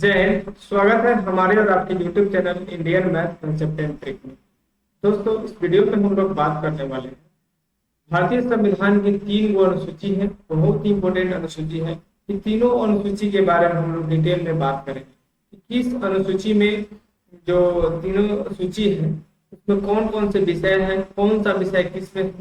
जय हिंद। स्वागत है हमारे और आपके YouTube channel Indian math concept and trick में। दोस्तों, इस वीडियो में हम लोग बात करने वाले हैं भारतीय संविधान की 3 गो अनुसूची है, बहुत ही इंपोर्टेंट अनुसूची है। इन तीनों अनुसूची के बारे में हम लोग डिटेल में बात करेंगे कि किस अनुसूची में, जो तीनों सूची है उसमें कौन कौन से विषय हैं, कौन सा विषय किस में है,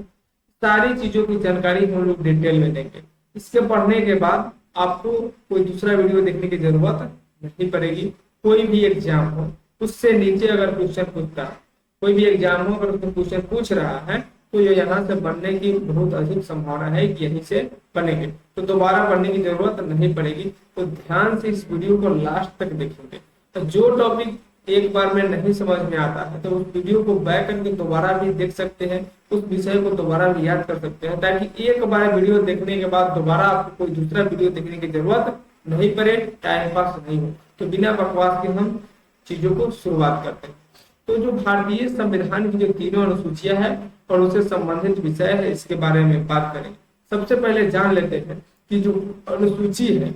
सारी चीजों की जानकारी हम लोग डिटेल में देंगे। इसके पढ़ने के बाद आपको कोई दूसरा वीडियो देखने की जरूरत नहीं पड़ेगी। कोई भी एग्जाम हो, उससे नीचे अगर क्वेश्चन पूछता है, कोई भी एग्जाम हो अगर उसमें क्वेश्चन पूछ रहा है तो ये यहाँ से बनने की बहुत अधिक संभावना है कि यहीं से बनेंगे, तो दोबारा पढ़ने की जरूरत नहीं पड़ेगी। तो ध्यान से इस वीडियो को लास्ट तक देखेंगे। तो जो टॉपिक एक बार में नहीं समझ में आता है तो उस वीडियो को बैक करके दोबारा भी देख सकते हैं, उस विषय को दोबारा भी याद कर सकते हैं, ताकि एक बार वीडियो देखने के बाद दोबारा आपको कोई दूसरा वीडियो देखने की जरूरत नहीं पड़े, टाइम पास नहीं हो। तो बिना बकवास के हम चीजों को शुरुआत करते हैं। तो जो भारतीय संविधान की जो तीनों अनुसूचियां हैं और उससे संबंधित विषय है, इसके बारे में बात करेंगे। सबसे पहले जान लेते हैं कि जो अनुसूची है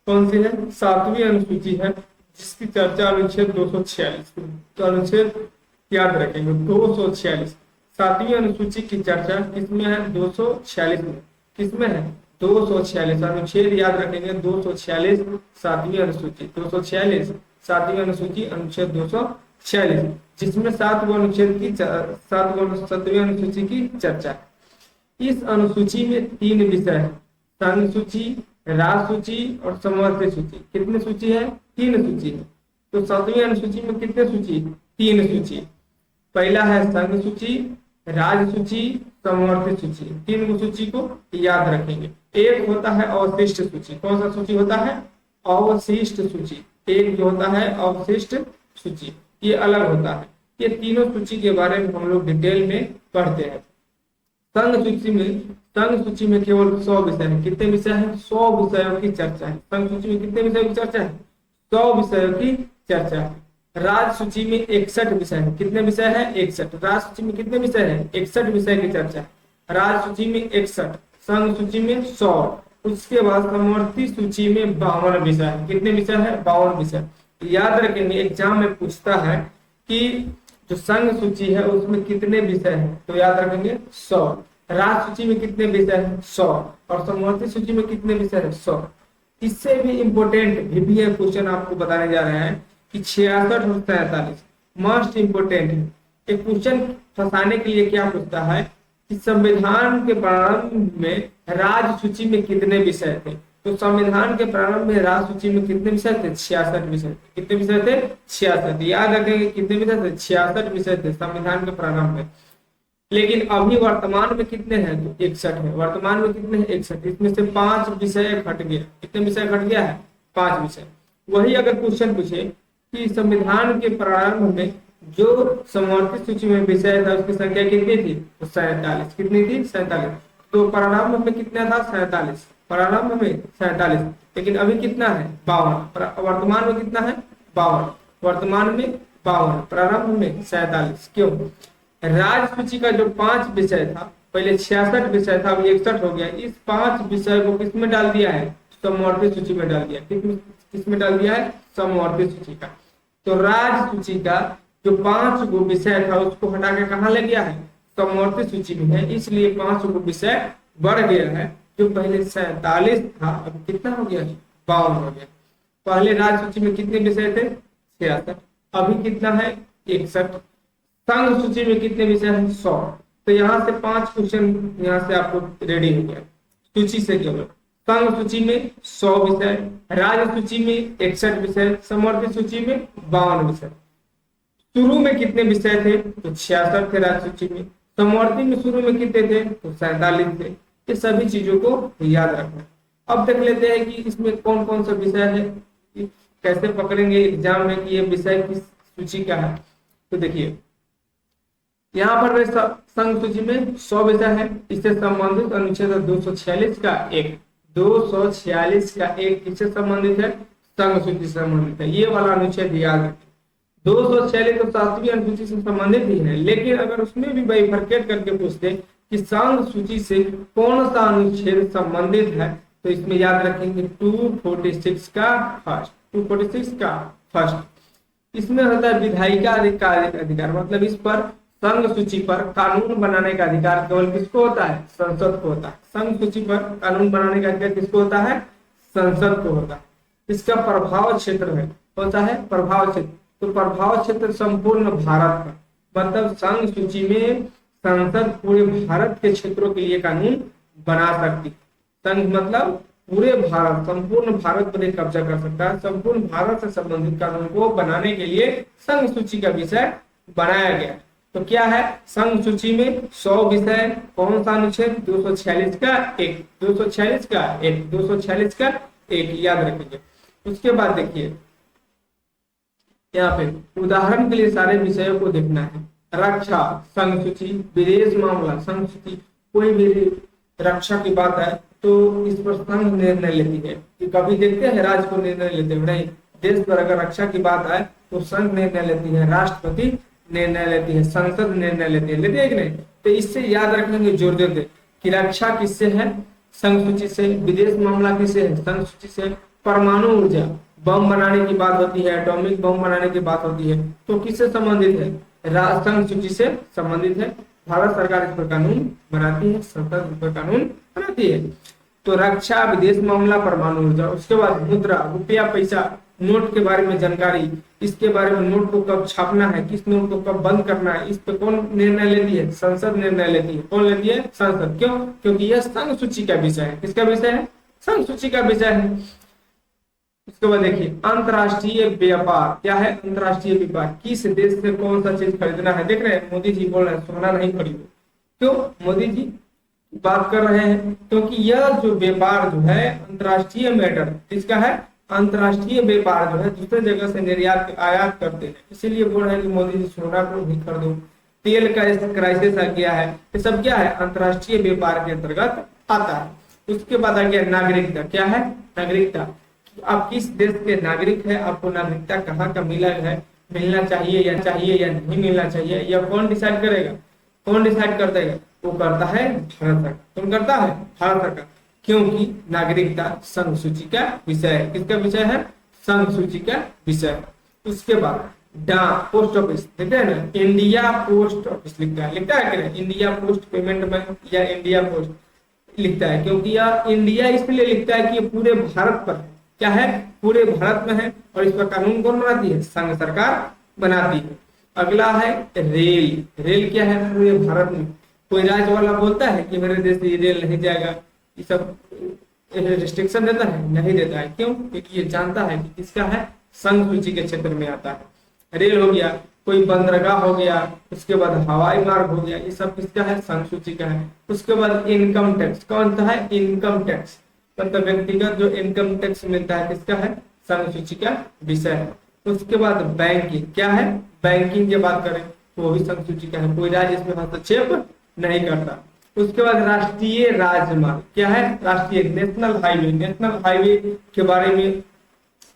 कौन सी है। 7वीं अनुसूची है, जिसकी चर्चा अनुच्छेद 246, तो अनुच्छेद याद रखेंगे 246। 7वीं अनुसूची की चर्चा किसमें है? 246 में। किसमें है? 246 अनुच्छेद याद रखेंगे 246 7वीं अनुसूची। 246 7वीं अनुसूची अनुच्छेद 246, जिसमें 7 गो अनुच्छेद की 7वीं अनुसूची की चर्चा है। इस अनुसूची में 3 विषय है, संघ सूची, राज्य सूची और समवर्ती सूची। कितनी सूची है? 3 सूची है। तो 7वीं अनुसूची में कितने सूची? 3 सूची। पहला है संघ सूची, राज्य सूची, समवर्ती सूची। 3 सूची को याद रखेंगे। एक होता है अवशिष्ट सूची। कौन सा सूची होता है? अवशिष्ट सूची। एक जो होता है अवशिष्ट सूची, ये अलग होता है। ये तीनों सूची के बारे में हम लोग डिटेल में पढ़ते हैं। संघ सूची में केवल 100 विषय है। कितने विषय हैं? 100 विषयों की चर्चा है। संघ सूची में कितने विषयों की चर्चा है? 100 विषयों की चर्चा है। राज्य सूची में 61 विषय है। कितने विषय है? 61। राज्य सूची में कितने विषय है? 61 विषय की चर्चा है। राज्य सूची में 61, संघ सूची में 100। उसके बाद समवर्ती सूची में 52 विषय है। कितने विषय है? 52 विषय। याद रखेंगे, एग्जाम में पूछता है कि जो संघ सूची है उसमें कितने विषय है, तो याद रखेंगे 100। राज्य सूची में कितने विषय है? 100। और समवर्ती सूची में कितने विषय है? 100। इससे भी इम्पोर्टेंट भी है क्वेश्चन आपको बताने जा रहे हैं कि 66 और 47 मस्ट इम्पोर्टेंट है। एक क्वेश्चन फंसाने के लिए क्या पूछता है कि संविधान के प्रारंभ में राज्य सूची में कितने विषय थे। तो संविधान के प्रारंभ में राज्य सूची में कितने विषय थे? 66 विषय। कितने विषय थे? 66। याद रखेंगे कितने विषय थे? 66 विषय थे संविधान के प्रारंभ में। लेकिन अभी वर्तमान में कितने हैं? तो 61 है। वर्तमान में कितने हैं? 61। इसमें से 5 विषय घट गया। कितने विषय घट गया है? 5 विषय। वही अगर क्वेश्चन पूछे कि संविधान के प्रारंभ में जो समवर्ती सूची में विषय था उसकी संख्या कितनी थी? तो 47। कितनी थी? 47। तो प्रारंभ में कितना था? 47। प्रारंभ में 47। लेकिन अभी कितना है? 52। वर्तमान में कितना है? 52। वर्तमान में 52, प्रारंभ में 47। क्यों? राज्य सूची का जो 5 विषय था, पहले 66 विषय था, अभी 61 हो गया। इस 5 विषय को किसमें डाल दिया है? समवर्ती सूची में डाल दिया। किसमें डाल दिया है? समवर्ती सूची का। तो राज्य सूची का जो 5 गो विषय था उसको हटा के कहाँ ले गया है? समवर्ती सूची में है, इसलिए 5 गो विषय बढ़ गया है। जो पहले 47 था अब कितना हो गया? 52 हो गया। पहले राज्य सूची में कितने विषय थे? 66। अभी कितना है? 61। संघ सूची में कितने विषय हैं? 100। तो यहाँ से 5 क्वेश्चन यहाँ से आपको रेडी हो गया सूची से केवल। संघ सूची में 100 विषय, राज्य सूची में 61 विषय, समवर्ती सूची में 52 विषय। शुरू में कितने विषय थे? तो 66 थे राज्य सूची में। समवर्ती में शुरू में कितने थे? तो 47 थे। ये सभी चीजों को याद रखना। अब देख लेते हैं कि इसमें कौन कौन सा विषय है, कैसे पकड़ेंगे एग्जाम में कि ये विषय किस सूची का है। तो देखिए यहाँ पर संघ सूची में 100 विषय है। इससे संबंधित अनुच्छेद 246 का एक 246 का एक किससे संबंधित है? संघ सूची से संबंधित है। ये वाला अनुच्छेद याद रखिए। 246 तो 7वीं अनुसूची से संबंधित ही है, लेकिन अगर उसमें भी बाइफरकेट करके पूछते कि संघ सूची से कौन सा अनुच्छेद संबंधित है, तो इसमें याद रखेंगे 246 का फर्स्ट। 246 का फर्स्ट। इसमें होता है विधायिका अधिकार, मतलब इस पर संघ सूची पर कानून बनाने का अधिकार केवल किसको होता है? संसद को होता है। संघ सूची पर कानून बनाने का अधिकार किसको होता है? संसद को होता है। इसका प्रभाव क्षेत्र है, होता है प्रभाव क्षेत्र। तो प्रभाव क्षेत्र संपूर्ण भारत का, मतलब संघ सूची में संसद पूरे भारत के क्षेत्रों के लिए कानून बना सकती है। संघ मतलब पूरे भारत, संपूर्ण भारत पर कब्जा कर सकता है। संपूर्ण भारत से संबंधित कानून को बनाने के लिए संघ सूची का विषय बनाया गया। तो क्या है? संघ सूची में 100 विषय, कौन सा अनुच्छेद? 246 का एक, 246 का एक, 246 का एक, याद रखेंगे। उसके बाद देखिए यहाँ पे उदाहरण के लिए सारे विषयों को देखना है। रक्षा संघ सूची, विदेश मामला संघ सूची, कोई भी रक्षा की बात है तो इस पर संघ निर्णय लेती है। कि कभी देखते हैं राज्य को निर्णय लेते हुए? नहीं। देश पर अगर रक्षा की बात आए तो संघ निर्णय लेती है, राष्ट्रपति निर्णय लेती है, संसद निर्णय लेती है, लेती है कि नहीं? तो इससे याद रखेंगे, जोड़ देते कि रक्षा किससे है? संघ सूची से। विदेश मामला किससे है? संघ सूची से। परमाणु ऊर्जा, बम बनाने की बात होती है, एटॉमिक बम बनाने की बात होती है, तो किससे संबंधित है? संघ सूची से संबंधित है। भारत सरकार इस पर कानून बनाती है, संसद इस पर कानून बनाती है। तो रक्षा, विदेश मामला, परमाणु ऊर्जा। उसके बाद मुद्रा, रुपया, पैसा, नोट के बारे में जानकारी, इसके बारे में नोट को कब छापना है, किस नोट को कब बंद करना है, इस पर कौन निर्णय लेती है? संसद निर्णय लेती है। कौन लेती है? संसद। क्यों? क्योंकि यह संघ सूची का विषय है। किसका विषय है? संघ सूची का विषय है। उसके बाद देखिए अंतरराष्ट्रीय व्यापार। क्या है अंतरराष्ट्रीय व्यापार? किस देश से कौन सा चीज खरीदना है? देख रहे हैं मोदी जी बोल रहे हैं सोना नहीं खरीदो। क्यों मोदी जी बात कर रहे हैं? क्योंकि यह जो व्यापार जो है अंतरराष्ट्रीय मैटर, किसका है? अंतरराष्ट्रीय व्यापार जो है दूसरे जगह से निर्यात आयात करते हैं, इसीलिए बोल रहे हैं कि मोदी जी सोना को नहीं खरीदो। तेल का क्राइसिस आ गया है, ये सब क्या है? अंतरराष्ट्रीय व्यापार के अंतर्गत आता है। उसके बाद आ गया नागरिकता। क्या है? नागरिकता। आप किस देश के नागरिक है, आपको नागरिकता कहाँ का मिला है, मिलना चाहिए या नहीं मिलना चाहिए, या कौन डिसाइड करेगा? कौन डिसाइड कर देगा? वो करता है भारत सरकार। कौन करता है? भारत सरकार। क्योंकि नागरिकता संघ सूची का विषय है। किसका विषय है? संघ सूची का विषय है। उसके बाद डाक, पोस्ट ऑफिस, देखते हैं ना, इंडिया पोस्ट ऑफिस लिखता है कि नहीं? इंडिया पोस्ट पेमेंट बैंक या इंडिया पोस्ट लिखता है, क्योंकि यह इंडिया इसलिए लिखता है कि पूरे भारत पर है। क्या है? पूरे भारत में है। और इस पर कानून कौन बनाती है? संघ सरकार बनाती है। अगला है रेल। रेल क्या है? पूरे भारत में। कोई राज्य वाला बोलता है कि मेरे देश से रेल नहीं जाएगा, ये सब रिस्ट्रिक्शन देता है? नहीं देता है। क्यों? क्योंकि ये जानता है कि किसका है? संघ सूची के क्षेत्र में आता है। रेल हो गया, कोई बंदरगाह हो गया, उसके बाद हवाई मार्ग हो गया, ये सब किसका है? संघ सूची का है। उसके बाद इनकम टैक्स। कौन सा है? इनकम टैक्स, मतलब व्यक्तिगत जो इनकम टैक्स मिलता है, किसका है? संघ सूची का विषय है। उसके बाद बैंकिंग। क्या है? बैंकिंग की बात करें तो वो भी संघ सूची का है। कोई राज्य इसमें हस्तक्षेप नहीं करता। उसके बाद राष्ट्रीय राजमार्ग। क्या है? राष्ट्रीय नेशनल हाईवे। नेशनल हाईवे के बारे में,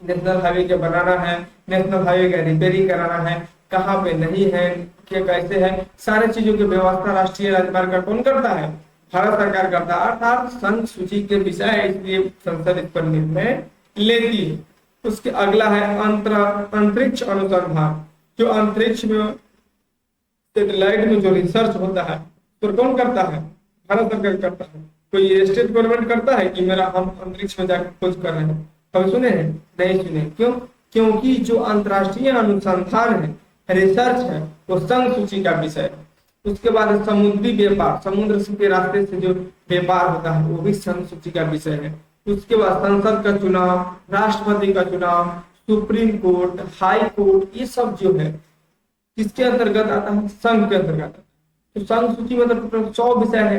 नेशनल हाईवे के बनाना है, नेशनल हाईवे का रिपेयरिंग कराना है, कहाँ पे नहीं है, क्या कैसे है, सारे चीजों की व्यवस्था राष्ट्रीय राजमार्ग का कौन करता है? भारत सरकार करता है। अर्थात संघ सूची के विषय है, इसलिए संसद इस पर निर्णय लेती है। उसके अगला है अंतरिक्ष अनुसंधान। जो अंतरिक्ष में सैटेलाइट में जो रिसर्च होता है तो कौन करता है? भारत सरकार करता है। कोई स्टेट गवर्नमेंट करता है कि मेरा हम अंतरिक्ष में जाकर खोज कर रहे हैं? कभी सुने हैं? नहीं सुने। क्यों? क्योंकि जो अंतरराष्ट्रीय अनुसंधान है, रिसर्च है, वो संघ सूची का विषय है। उसके बाद समुद्री व्यापार, समुद्र के रास्ते से जो व्यापार होता है वो भी संघ सूची का विषय है। उसके बाद संसद का चुनाव, राष्ट्रपति का चुनाव, सुप्रीम कोर्ट, हाई कोर्ट, ये सब जो है किसके अंतर्गत आता है? संघ के अंतर्गत। तो संघ सूची में टोटल 100 विषय है,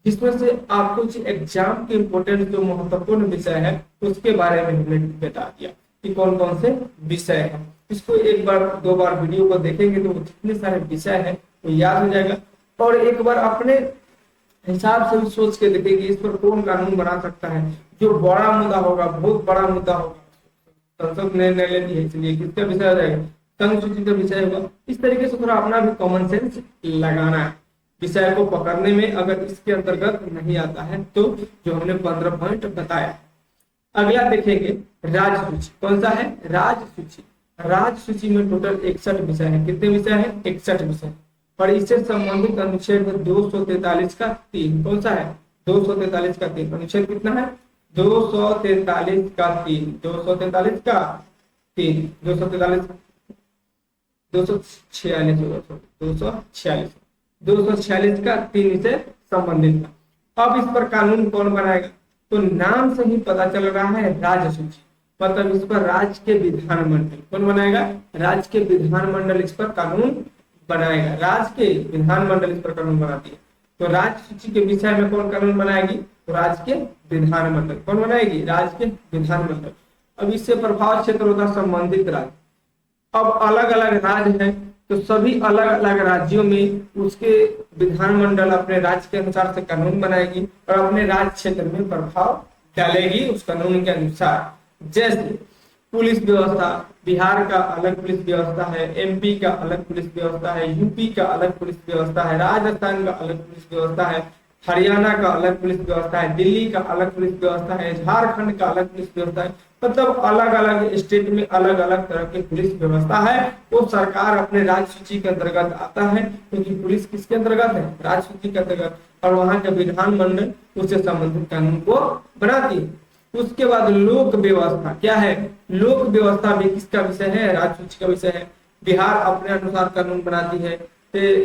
जिसमें से आपको एग्जाम के इम्पोर्टेंट जो महत्वपूर्ण विषय है उसके बारे में हमने बता दिया कि कौन कौन से विषय है। इसको एक बार दो बार वीडियो को देखेंगे तो जितने सारे विषय है वो याद हो जाएगा। और एक बार अपने हिसाब से भी सोच के देखेंगे इस पर कौन कानून बना सकता है। जो बड़ा मुद्दा होगा, बहुत बड़ा मुद्दा होगा, संसद निर्णय लेती है, इसलिए किसका विषय हो जाएगा? संघ सूची का विषय होगा। इस तरीके से थोड़ा अपना भी कॉमन सेंस लगाना है विषय को पकड़ने में। अगर इसके अंतर्गत नहीं आता है तो जो हमने 15 पॉइंट बताया, अगला देखेंगे राज्य सूची। कौन सा है? राज्य सूची। राज्य सूची में टोटल 61 विषय है। कितने विषय है? 61 विषय। और इससे संबंधित अनुच्छेद 243 का 3। कौन सा है? 243 का 3। अनुच्छेद कितना है? 243 का 3। 243 का 3। 243 246 246 246 का 3 से संबंधित था। अब इस पर कानून कौन बनाएगा? तो नाम से ही पता चल रहा है राज्य सूची, मतलब इस पर राज्य के विधानमंडल कौन बनाएगा? राज्य के विधानमंडल इस पर कानून बनाएगा। राज्य के विधानमंडल इस पर कानून बनाती है। तो राज्य सूची के विषय में कौन कानून बनाएगी? तो राज्य के विधानमंडल। कौन बनाएगी? राज्य के विधानमंडल। अब इससे प्रभाव क्षेत्र होता है संबंधित राज्य। अब अलग अलग राज्य है तो सभी अलग अलग राज्यों में उसके विधानमंडल अपने राज्य के अनुसार से कानून बनाएगी और अपने राज्य क्षेत्र में प्रभाव डालेगी उस कानून के अनुसार। जैसे पुलिस व्यवस्था, बिहार का अलग पुलिस व्यवस्था है, एमपी का अलग पुलिस व्यवस्था है, यूपी का अलग पुलिस व्यवस्था है, राजस्थान का अलग पुलिस व्यवस्था है, हरियाणा का अलग पुलिस व्यवस्था है, दिल्ली का अलग पुलिस व्यवस्था है, झारखंड का अलग पुलिस व्यवस्था है। मतलब अलग अलग स्टेट में अलग अलग तरह की पुलिस व्यवस्था है। वो सरकार अपने राज्य सूची के अंतर्गत आता है, क्योंकि पुलिस किसके अंतर्गत है? राज्य सूची के अंतर्गत। और वहां का विधानमंडल उससे संबंधित कानून को बनाती है। उसके बाद लोक व्यवस्था क्या है? लोक व्यवस्था भी किसका विषय है? राज्य सूची का विषय है। बिहार अपने अनुसार कानून बनाती है,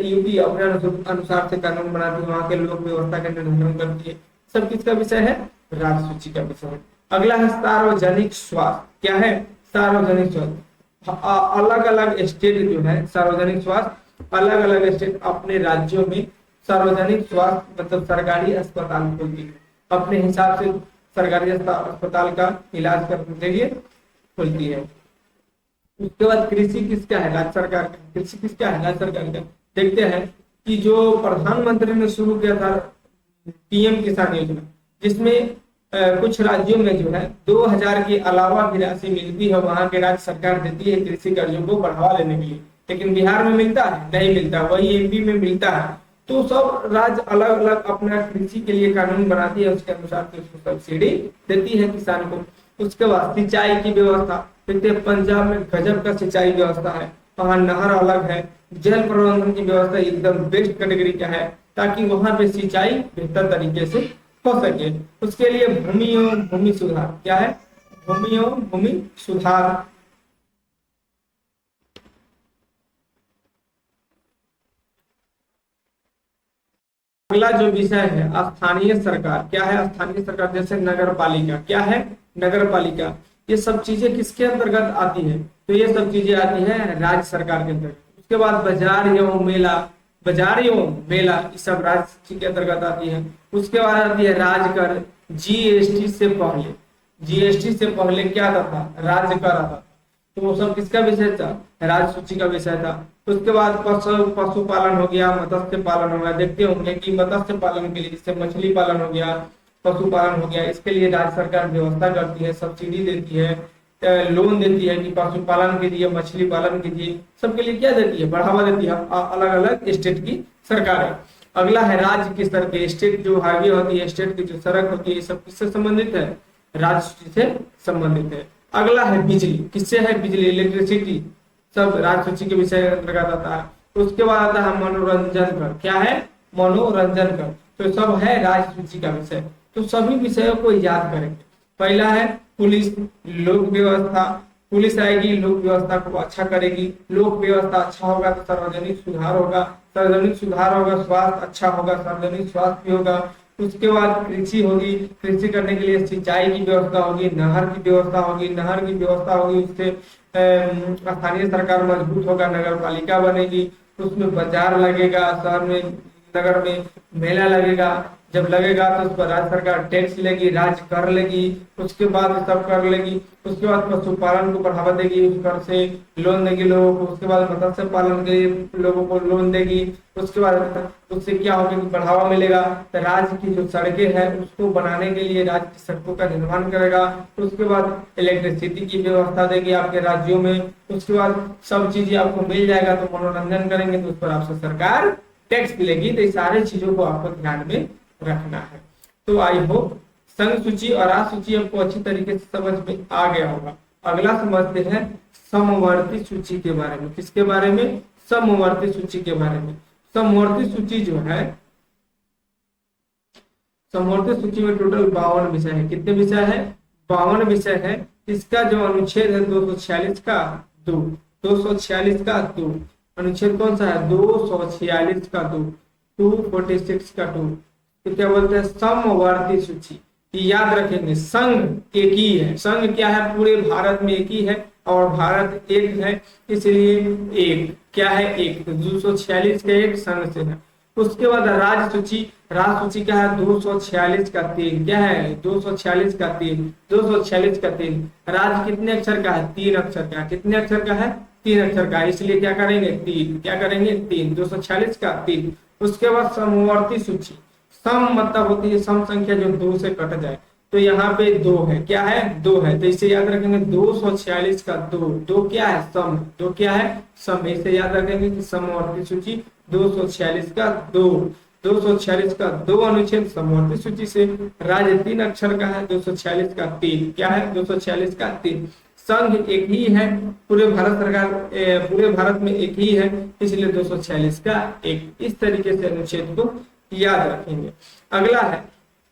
यूपी अपने अनुसार से कानून बनाती है, वहां के लोक व्यवस्था का निर्धारण करती है। सब किसका विषय है? राज्य सूची का विषय है। अगला है सार्वजनिक स्वास्थ्य। क्या है? सार्वजनिक स्वास्थ्य। अलग अलग स्टेट जो है सार्वजनिक स्वास्थ्य, अलग अलग स्टेट अपने राज्यों में सार्वजनिक स्वास्थ्य मतलब सरकारी अस्पताल खोलती है, अपने हिसाब से सरकारी अस्पताल का इलाज करने के लिए खोलती है। उसके बाद कृषि किसका है? राज्य सरकार का। कृषि किसका है? राज्य सरकार का। देखते हैं कि जो प्रधानमंत्री ने शुरू किया था पीएम किसान योजना, जिसमें कुछ राज्यों में जो है 2000 के अलावा भी राशि मिलती है, वहां के राज्य सरकार देती है कृषि कर्जों को बढ़ावा लेने के लिए। लेकिन बिहार में मिलता है? नहीं मिलता। वही एमपी में मिलता है। तो सब राज्य अलग अलग अपना कृषि के लिए कानून बनाती है, उसके अनुसार से उसको सब्सिडी देती है किसान को। उसके बाद सिंचाई की व्यवस्था। देखते पंजाब में गजब का सिंचाई व्यवस्था है, वहां नहर अलग है, जल प्रबंधन की व्यवस्था एकदम बेस्ट कैटेगरी का है, ताकि वहां पे सिंचाई बेहतर तरीके से हो सके। उसके लिए भूमि एवं भूमि सुधार। क्या है? भूमि एवं भूमि सुधार। अगला जो विषय है स्थानीय सरकार। क्या है? स्थानीय सरकार। जैसे नगर पालिका। क्या है? नगर पालिका। ये सब चीजें किसके अंतर्गत आती है? तो ये सब चीजें आती है राज्य सरकार के अंतर्गत। उसके बाद बाजार एवं मेला। बाजार एवं मेला ये सब राज्य के अंतर्गत आती है। उसके बाद आती है राजकर। जीएसटी से पहले, जीएसटी से पहले क्या था? राज्य कर आता था। तो वो सब किसका विषय था? राज्य सूची का विषय था। उसके बाद पशुपालन हो गया, मत्स्य पालन हो गया। देखते होंगे कि मत्स्य पालन के लिए, जैसे मछली पालन हो गया, पशुपालन हो गया, इसके लिए राज्य सरकार व्यवस्था करती है, सब्सिडी देती है, लोन देती है कि पशुपालन कीजिए, मछली पालन कीजिए। सबके लिए क्या देती है? बढ़ावा देती है अलग अलग स्टेट की सरकार। अगला है राज्य की सड़कें। स्टेट जो हाईवे होती है, स्टेट की जो सड़क होती है, सब किससे संबंधित है? राज्य सूची से संबंधित है। अगला है बिजली। किससे है? बिजली, इलेक्ट्रिसिटी, सब राज्य सूची के विषय अंतर्गत आता है। उसके बाद आता है मनोरंजन कर। क्या है? मनोरंजन कर। तो सब है राज्य सूची का विषय। तो सभी विषयों को याद करेंगे। पहला है पुलिस, लोक व्यवस्था। पुलिस आएगी, लोक व्यवस्था को अच्छा करेगी। लोक व्यवस्था अच्छा होगा तो सार्वजनिक सुधार होगा, सार्वजनिक सुधार होगा, स्वास्थ्य अच्छा होगा, सार्वजनिक स्वास्थ्य भी होगा। उसके बाद कृषि होगी, कृषि करने के लिए सिंचाई की व्यवस्था होगी, नहर की व्यवस्था होगी, नहर की व्यवस्था होगी, उससे स्थानीय सरकार मजबूत होगा, नगर पालिका बनेगी, उसमें बाजार लगेगा, शहर में नगर में मेला लगेगा। जब लगेगा तो उस पर राज्य सरकार टैक्स लेगी, राज्य कर लेगी, उसके बाद सब कर लेगी। उसके बाद पशुपालन को बढ़ावा देगी, उस कर से लोन देगी लोगों को। उसके बाद मत्स्य पालन के लोगों को लोन देगी। उसके बाद उससे क्या होगा कि बढ़ावा मिलेगा। तो राज्य की जो सड़कें हैं उसको बनाने के लिए राज्य की सड़कों का निर्माण करेगा। उसके बाद इलेक्ट्रिसिटी की व्यवस्था देगी आपके राज्यों में। उसके बाद सब चीजें आपको मिल जाएगा तो मनोरंजन करेंगे तो उस पर आपसे सरकार टैक्स मिलेगी। तो ये सारी चीजों को आपको ध्यान में रखना है। तो आई होप संघ सूची और राज्य सूची आपको अच्छी तरीके से समझ में आ गया होगा। अगला समझते हैं समवर्ती सूची के बारे में। किसके बारे में? समवर्ती सूची के बारे में। समवर्ती सूची जो है, समवर्ती सूची में टोटल 52 विषय है। कितने विषय है? 52 विषय है। इसका जो अनुच्छेद है 246 का 2, 246 का 2, अनुच्छेद कौन सा है? 246 का 2, 246 का 2। तो क्या बोलते हैं? समवर्ती सूची। याद रखेंगे, संघ एक ही है। संघ क्या है? पूरे भारत में एक ही है और भारत एक है, इसलिए एक क्या है? एक। तो 246 का एक संघ से है। उसके बाद राज्य सूची, राज्य सूची क्या है? 246 का 3। क्या है? 246 का 3, 246 का 3। राज्य कितने अक्षर का है? 3 अक्षर का। कितने अक्षर का है? 3 अक्षर का। इसलिए क्या करेंगे? 3। क्या करेंगे? 3। 246 का 3। उसके बाद समवर्ती सूची। सम मतलब होती है सम संख्या जो 2 से कट जाए। तो यहाँ पे 2 है। क्या है? 2 है। तो इसे याद रखेंगे 246 का 2। 2 क्या है? सम। 2 क्या है? सम। इसे याद रखेंगे कि समवर्ती सूची 246 का 2, 246 का 2 अनुच्छेद समवर्ती सूची से। राज्य 3 अक्षर का है, 246 का 3। क्या है? 246 का 3। संघ एक ही है, पूरे भारत सरकार पूरे भारत में एक ही है, इसलिए 246 का 1। इस तरीके से अनुच्छेद को याद रखेंगे। अगला है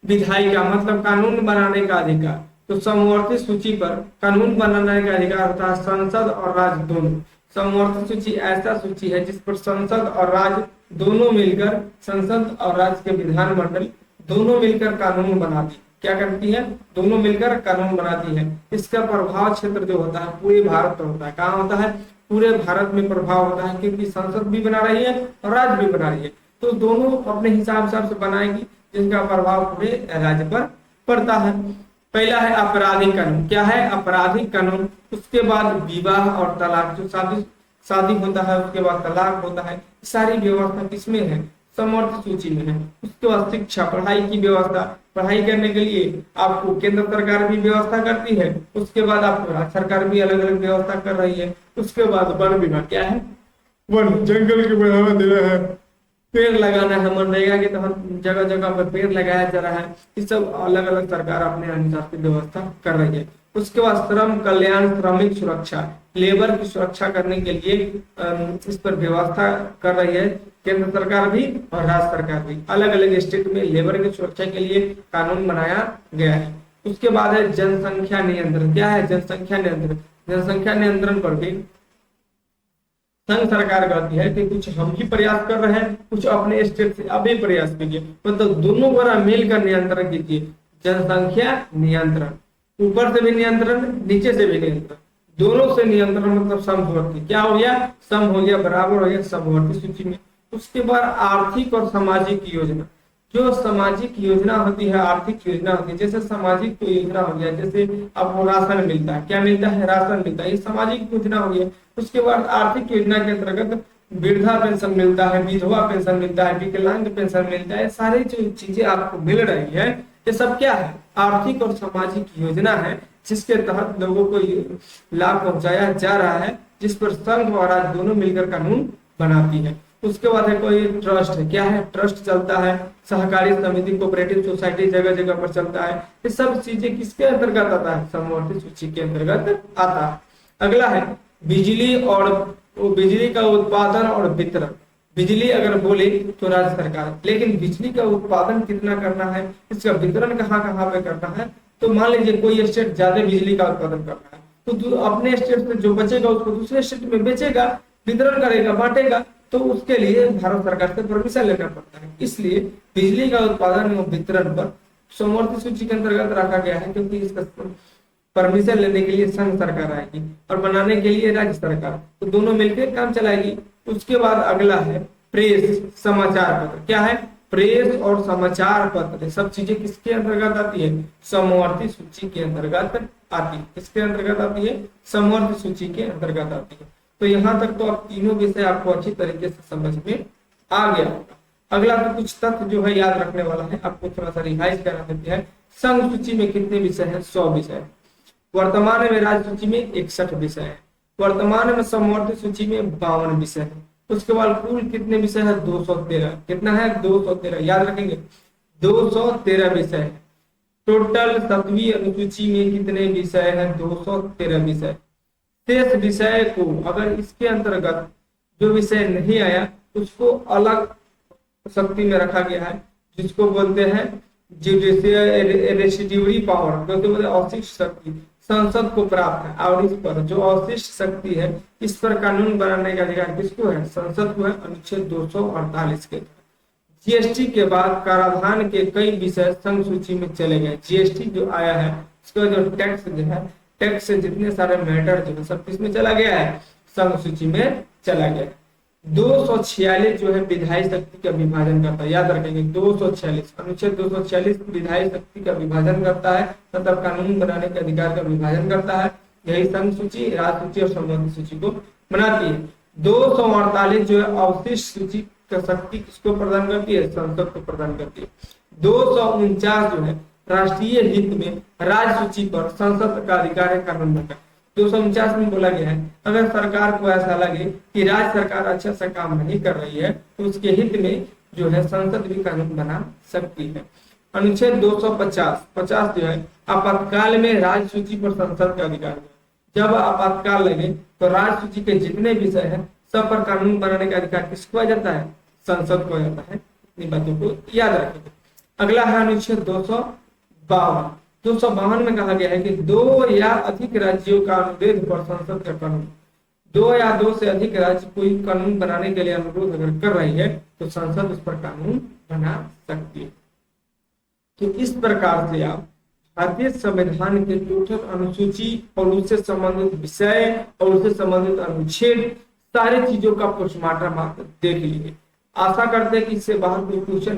विधायिका, मतलब कानून बनाने का अधिकार। तो समवर्ती सूची पर कानून बनाने का अधिकार होता है संसद और राज्य दोनों। समवर्ती सूची ऐसा सूची है जिस पर संसद और राज्य दोनों मिलकर, संसद और राज्य के विधानमंडल दोनों मिलकर कानून बनाती है। क्या करती है? दोनों मिलकर कानून बनाती है। इसका प्रभाव क्षेत्र जो होता है पूरे भारत पर होता है। कहाँ होता है? पूरे भारत में प्रभाव होता है, क्योंकि संसद भी बना रही है और राज्य भी बना रही है। तो दोनों अपने हिसाब से बनाएगी, जिसका प्रभाव पूरे राज्य पर पड़ता है। पहला है आपराधिक कानून। क्या है? आपराधिक कानून। उसके बाद विवाह और तलाक, जो शादी होता है उसके बाद तलाक होता है, सारी व्यवस्था किसमें है? समवर्ती सूची में है। उसके बाद शिक्षा, पढ़ाई की व्यवस्था। पढ़ाई करने के लिए आपको केंद्र सरकार भी व्यवस्था करती है, उसके बाद आपको राज्य सरकार भी अलग अलग व्यवस्था कर रही है। उसके बाद वन विभाग। क्या है? वन, जंगल को बढ़ावा देना है, पेड़ लगाना है, मनरेगा के तहत जगह जगह पर पेड़ लगाया जा रहा है। ये सब अलग अलग सरकार अपने अनुसार की व्यवस्था कर रही है। उसके बाद श्रम कल्याण, श्रमिक सुरक्षा, लेबर की सुरक्षा करने के लिए इस पर व्यवस्था कर रही है केंद्र सरकार भी और राज्य सरकार भी। अलग अलग स्टेट में लेबर की सुरक्षा के लिए कानून बनाया गया है। उसके बाद है जनसंख्या नियंत्रण। क्या है? जनसंख्या नियंत्रण। जनसंख्या नियंत्रण पर भी संघ सरकार कहती है कि कुछ हम ही प्रयास कर रहे हैं, कुछ अपने स्टेट से अभी प्रयास कीजिए, मतलब दोनों द्वारा मिलकर नियंत्रण कीजिए। जनसंख्या नियंत्रण, ऊपर से भी नियंत्रण, नीचे से भी नियंत्रण, दोनों से नियंत्रण, मतलब समवर्ती। क्या हो गया? सम हो गया, बराबर हो गया समवर्ती सूची में। उसके बाद आर्थिक और सामाजिक योजना। जो सामाजिक योजना होती है, आर्थिक योजना होती है, जैसे सामाजिक योजना हो गया, जैसे आपको राशन मिलता है। क्या मिलता है? राशन मिलता है, ये सामाजिक योजना हो गया। उसके बाद आर्थिक योजना के अंतर्गत वृद्धा पेंशन मिलता है, विधवा पेंशन मिलता है, विकलांग पेंशन मिलता है। सारी जो चीजें आपको मिल रही है, ये सब क्या है? आर्थिक और सामाजिक योजना है, जिसके तहत लोगों को लाभ पहुंचाया जा रहा है, जिस पर संघ और राज्य दोनों मिलकर कानून बनाती है। उसके बाद है कोई ट्रस्ट है। क्या है? ट्रस्ट चलता है, सहकारी समिति, कोऑपरेटिव सोसाइटी जगह जगह पर चलता है। ये सब चीजें किसके अंतर्गत आता है? समवर्ती सूची के अंतर्गत आता है। अगला है बिजली और बिजली का उत्पादन और वितरण। बिजली अगर बोले तो राज्य सरकार, लेकिन बिजली का उत्पादन कितना करना है, इसका वितरण कहाँ कहाँ पे करना है। तो मान लीजिए कोई स्टेट ज्यादा बिजली का उत्पादन कर रहा है, तो अपने स्टेट से जो बचेगा उसको दूसरे स्टेट में बेचेगा, वितरण करेगा, बांटेगा। तो उसके लिए भारत सरकार से परमिशन लेना पड़ता है। इसलिए बिजली का उत्पादन और वितरण पर समवर्ती सूची के अंतर्गत रखा गया है, क्योंकि इसका परमिशन लेने के लिए संघ सरकार आएगी और बनाने के लिए राज्य सरकार, तो दोनों मिलकर काम चलाएगी। उसके बाद अगला है प्रेस, समाचार पत्र। क्या है? प्रेस और समाचार पत्र, सब चीजें किसके अंतर्गत आती है? समवर्ती सूची के अंतर्गत आती है। किसके अंतर्गत आती है? समवर्ती सूची के अंतर्गत आती है। तो यहाँ तक तो आप तीनों विषय आपको अच्छी तरीके से समझ में आ गया होगा। अगला तो कुछ तथ्य जो है याद रखने वाला है, आपको थोड़ा सा रिवाइज करा देते हैं। संघ सूची में कितने विषय हैं? 100 विषय। वर्तमान में राज्य सूची में 61 विषय है। वर्तमान में समवर्ती सूची में 52 विषय है। उसके बाद कुल कितने विषय है? 213। कितना है? 213। याद रखेंगे 213 विषय है। टोटल 7वीं अनुसूची में कितने विषय हैं? 213 विषय। शेष विषय को अगर इसके अंतर्गत जो विषय नहीं आया उसको अलग शक्ति में रखा गया है, जिसको बोलते हैं जुडिशियल रेसिड्यूरी पावर, जो बोलते हैं अवशिष्ट शक्ति संसद को प्राप्त है। और इस पर जो अवशिष्ट शक्ति है, इस पर कानून बनाने का अधिकार किसको है? संसद को है, अनुच्छेद 248 के। जीएसटी के बाद कराधान के कई विषय संघ सूची में चले गए। जीएसटी जो आया है उसका जो टैक्स जो है, टैक्स से जितने सारे मैटर जो है सब किसमें चला गया है? संघ सूची में चला गया है। 246 जो है विधायी शक्ति का विभाजन करता है, याद रखेंगे 246, अनुच्छेद 246 विधायी शक्ति का विभाजन करता है, मतलब कानून बनाने के अधिकार का विभाजन करता है। यही संघ सूची, राज्य सूची और संबंधित सूची को बनाती है। 248 जो है अवशिष्ट सूची का शक्ति किसको प्रदान करती है? संसद को प्रदान करती है। 249 जो है राष्ट्रीय हित में राज्य सूची पर संसद का अधिकार है कानून बनाना। 249 में बोला गया है अगर सरकार को ऐसा लगे कि राज्य सरकार अच्छा सा काम नहीं कर रही है तो उसके हित में जो है संसद भी कानून बना सकती है। अनुच्छेद 250 जो है आपातकाल में राज्य सूची पर संसद का अधिकार है। जब आपातकाल लगे तो राज्य सूची के जितने विषय हैं सब पर कानून बनाने का अधिकार किसको आ जाता है? संसद को आ जाता है। इन बातों को याद रखेंगे। अगला है अनुच्छेद 252 में कहा गया है कि 2 या अधिक राज्यों का अनुरोध पर संसद का कानून, 2 या 2 से अधिक राज्य कोई कानून बनाने के लिए अनुरोध अगर कर रही है तो संसद उस पर कानून बना सकती है। तो इस प्रकार से आप भारतीय संविधान के टोटल अनुसूची और उससे संबंधित विषय और उससे संबंधित अनुच्छेद सारी चीजों का पोस्टमार्टम आप देख लीजिए। आशा करते हैं कि इससे बाहर कोई क्वेश्चन